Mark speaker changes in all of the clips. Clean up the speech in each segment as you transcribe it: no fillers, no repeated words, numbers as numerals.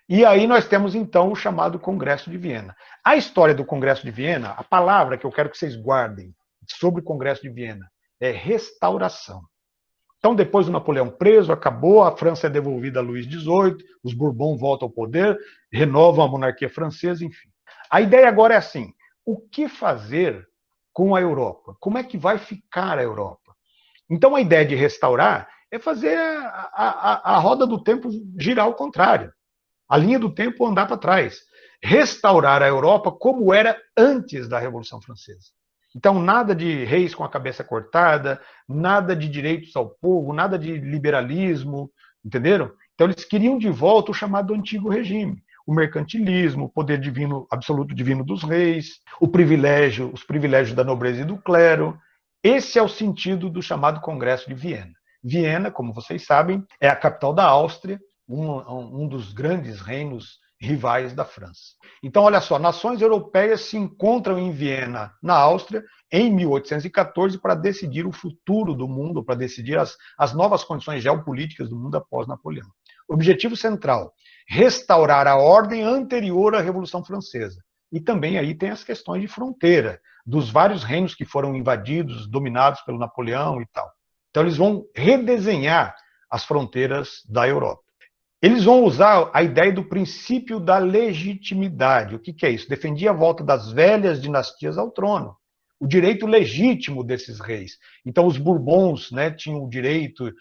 Speaker 1: E aí nós temos, então, o chamado Congresso de Viena. A história do Congresso de Viena, a palavra que eu quero que vocês guardem sobre o Congresso de Viena é restauração. Então, depois do Napoleão preso, acabou, a França é devolvida a Luís XVIII, os Bourbons voltam ao poder, renovam a monarquia francesa, enfim. A ideia agora é assim, o que fazer com a Europa? Como é que vai ficar a Europa? Então, a ideia de restaurar é fazer a roda do tempo girar ao contrário. A linha do tempo andar para trás. Restaurar a Europa como era antes da Revolução Francesa. Então, nada de reis com a cabeça cortada, nada de direitos ao povo, nada de liberalismo, entenderam? Então, eles queriam de volta o chamado antigo regime. O mercantilismo, o poder divino, absoluto divino dos reis, os privilégios da nobreza e do clero. Esse é o sentido do chamado Congresso de Viena. Viena, como vocês sabem, é a capital da Áustria, um dos grandes reinos rivais da França. Então, olha só, nações europeias se encontram em Viena, na Áustria, em 1814, para decidir o futuro do mundo, para decidir as novas condições geopolíticas do mundo após Napoleão. Objetivo central: restaurar a ordem anterior à Revolução Francesa. E também aí tem as questões de fronteira, dos vários reinos que foram invadidos, dominados pelo Napoleão e tal. Então, eles vão redesenhar as fronteiras da Europa. Eles vão usar a ideia do princípio da legitimidade. O que é isso? Defendia a volta das velhas dinastias ao trono, o direito legítimo desses reis. Então, os Bourbons, né, tinham o direito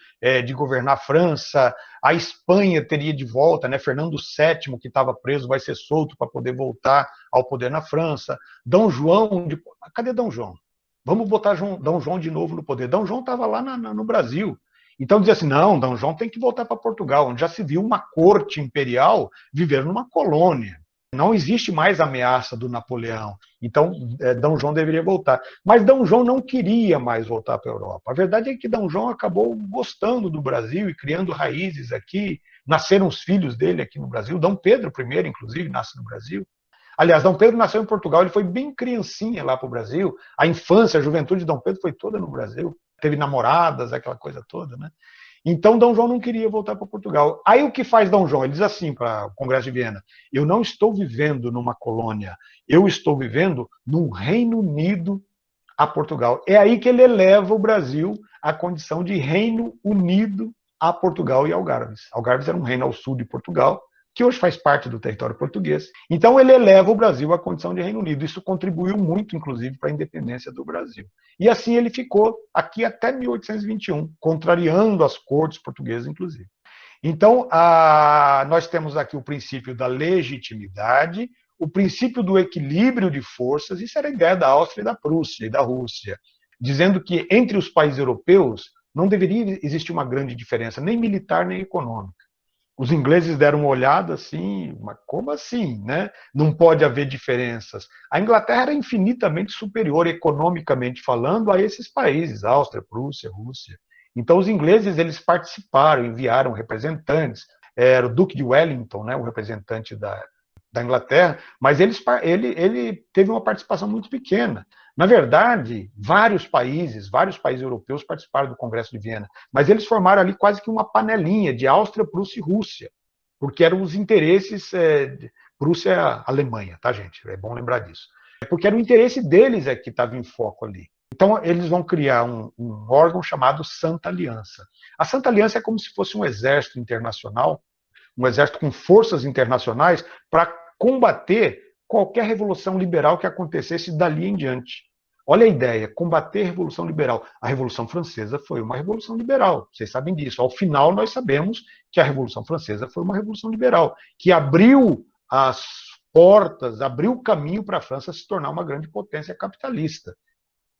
Speaker 1: de governar a França, a Espanha teria de volta, né, Fernando VII, que estava preso, vai ser solto para poder voltar ao poder na França. Dom João, cadê Dom João? Vamos botar Dom João de novo no poder. Dom João estava lá no Brasil. Então dizia assim, não, Dom João tem que voltar para Portugal, onde já se viu uma corte imperial viver numa colônia. Não existe mais ameaça do Napoleão. Então, Dom João deveria voltar. Mas Dom João não queria mais voltar para a Europa. A verdade é que Dom João acabou gostando do Brasil e criando raízes aqui. Nasceram os filhos dele aqui no Brasil. Dom Pedro I, inclusive, nasce no Brasil. Aliás, Dom Pedro nasceu em Portugal, ele foi bem criancinha lá para o Brasil. A infância, a juventude de Dom Pedro foi toda no Brasil. Teve namoradas, aquela coisa toda, né? Então, Dom João não queria voltar para Portugal. Aí, o que faz Dom João? Ele diz assim para o Congresso de Viena, eu não estou vivendo numa colônia, eu estou vivendo num Reino Unido a Portugal. É aí que ele eleva o Brasil à condição de Reino Unido a Portugal e Algarves. Algarves era um reino ao sul de Portugal, que hoje faz parte do território português. Então, ele eleva o Brasil à condição de Reino Unido. Isso contribuiu muito, inclusive, para a independência do Brasil. E assim ele ficou aqui até 1821, contrariando as cortes portuguesas, inclusive. Então, nós temos aqui o princípio da legitimidade, o princípio do equilíbrio de forças, isso era a ideia da Áustria e da Prússia e da Rússia, dizendo que entre os países europeus não deveria existir uma grande diferença, nem militar, nem econômica. Os ingleses deram uma olhada assim, mas como assim, né? Não pode haver diferenças. A Inglaterra era infinitamente superior, economicamente falando, a esses países, Áustria, Prússia, Rússia. Então, os ingleses, eles participaram, enviaram representantes. Era o Duque de Wellington, né, o representante da Inglaterra, mas ele teve uma participação muito pequena. Na verdade, vários países europeus participaram do Congresso de Viena, mas eles formaram ali quase que uma panelinha de Áustria, Prússia e Rússia, porque eram os interesses Prússia-Alemanha, tá, gente? É bom lembrar disso. Porque era o interesse deles que estava em foco ali. Então, eles vão criar um órgão chamado Santa Aliança. A Santa Aliança é como se fosse um exército internacional, um exército com forças internacionais para combater qualquer revolução liberal que acontecesse dali em diante. Olha a ideia, combater a Revolução Liberal. A Revolução Francesa foi uma revolução liberal, vocês sabem disso. Ao final, nós sabemos que a Revolução Francesa foi uma revolução liberal, que abriu as portas, abriu o caminho para a França se tornar uma grande potência capitalista,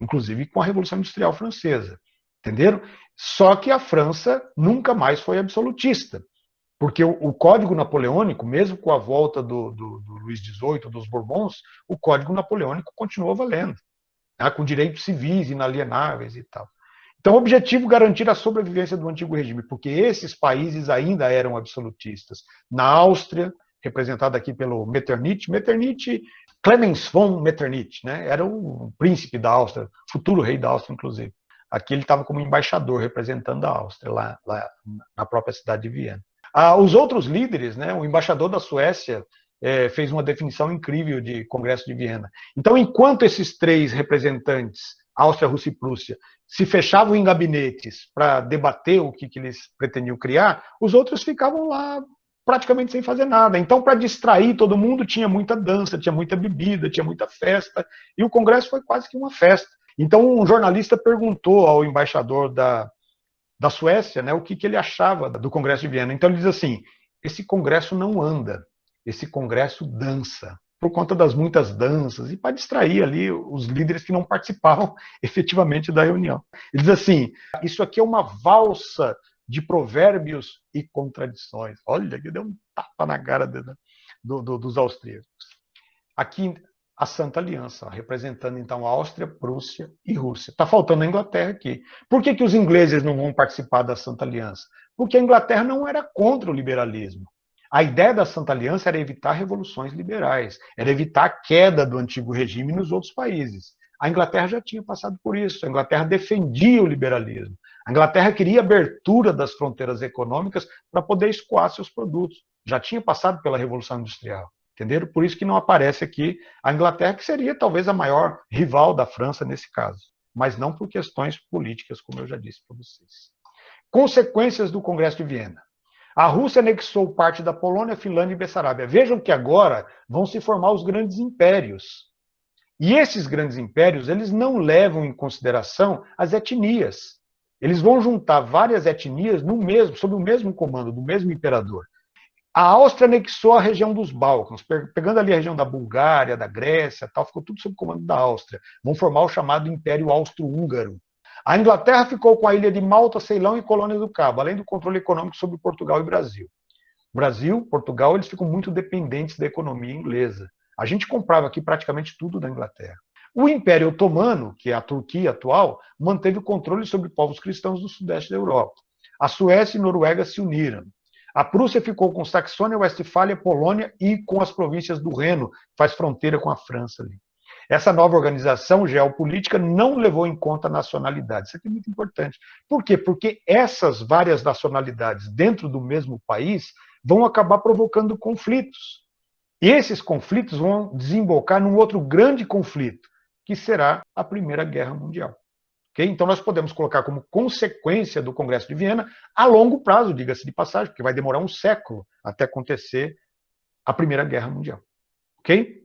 Speaker 1: inclusive com a Revolução Industrial Francesa. Entenderam? Só que a França nunca mais foi absolutista. Porque o Código Napoleônico, mesmo com a volta do Luís XVIII, dos Bourbons, o Código Napoleônico continuou valendo, né, com direitos civis inalienáveis e tal. Então, o objetivo é garantir a sobrevivência do antigo regime, porque esses países ainda eram absolutistas. Na Áustria, representada aqui pelo Metternich, Clemens von Metternich, né, era o príncipe da Áustria, futuro rei da Áustria, inclusive. Aqui ele estava como embaixador representando a Áustria, lá na própria cidade de Viena. Os outros líderes, né, o embaixador da Suécia fez uma definição incrível de Congresso de Viena. Então, enquanto esses três representantes, Áustria, Rússia e Prússia, se fechavam em gabinetes para debater o que eles pretendiam criar, os outros ficavam lá praticamente sem fazer nada. Então, para distrair todo mundo, tinha muita dança, tinha muita bebida, tinha muita festa, e o Congresso foi quase que uma festa. Então, um jornalista perguntou ao embaixador da Suécia, né, o que ele achava do Congresso de Viena. Então, ele diz assim, esse Congresso não anda, esse Congresso dança, por conta das muitas danças, e para distrair ali os líderes que não participavam efetivamente da reunião. Ele diz assim, isso aqui é uma valsa de provérbios e contradições. Olha, que deu um tapa na cara dos austríacos. Aqui, a Santa Aliança, representando então a Áustria, Prússia e Rússia. Está faltando a Inglaterra aqui. Por que os ingleses não vão participar da Santa Aliança? Porque a Inglaterra não era contra o liberalismo. A ideia da Santa Aliança era evitar revoluções liberais, era evitar a queda do antigo regime nos outros países. A Inglaterra já tinha passado por isso, a Inglaterra defendia o liberalismo. A Inglaterra queria abertura das fronteiras econômicas para poder escoar seus produtos. Já tinha passado pela Revolução Industrial. Entenderam? Por isso que não aparece aqui a Inglaterra, que seria talvez a maior rival da França nesse caso. Mas não por questões políticas, como eu já disse para vocês. Consequências do Congresso de Viena. A Rússia anexou parte da Polônia, Finlândia e Bessarábia. Vejam que agora vão se formar os grandes impérios. E esses grandes impérios, eles não levam em consideração as etnias. Eles vão juntar várias etnias sob o mesmo comando, do mesmo imperador. A Áustria anexou a região dos Balcãs, pegando ali a região da Bulgária, da Grécia, tal, ficou tudo sob o comando da Áustria. Vão formar o chamado Império Austro-Húngaro. A Inglaterra ficou com a ilha de Malta, Ceilão e Colônia do Cabo, além do controle econômico sobre Portugal e Brasil. Brasil, Portugal, eles ficam muito dependentes da economia inglesa. A gente comprava aqui praticamente tudo da Inglaterra. O Império Otomano, que é a Turquia atual, manteve o controle sobre povos cristãos do sudeste da Europa. A Suécia e a Noruega se uniram. A Prússia ficou com Saxônia, Westfália, Polônia e com as províncias do Reno, que faz fronteira com a França ali. Essa nova organização geopolítica não levou em conta a nacionalidade. Isso aqui é muito importante. Por quê? Porque essas várias nacionalidades dentro do mesmo país vão acabar provocando conflitos. E esses conflitos vão desembocar num outro grande conflito, que será a Primeira Guerra Mundial. Okay? Então, nós podemos colocar como consequência do Congresso de Viena, a longo prazo, diga-se de passagem, porque vai demorar um século até acontecer a Primeira Guerra Mundial. Ok?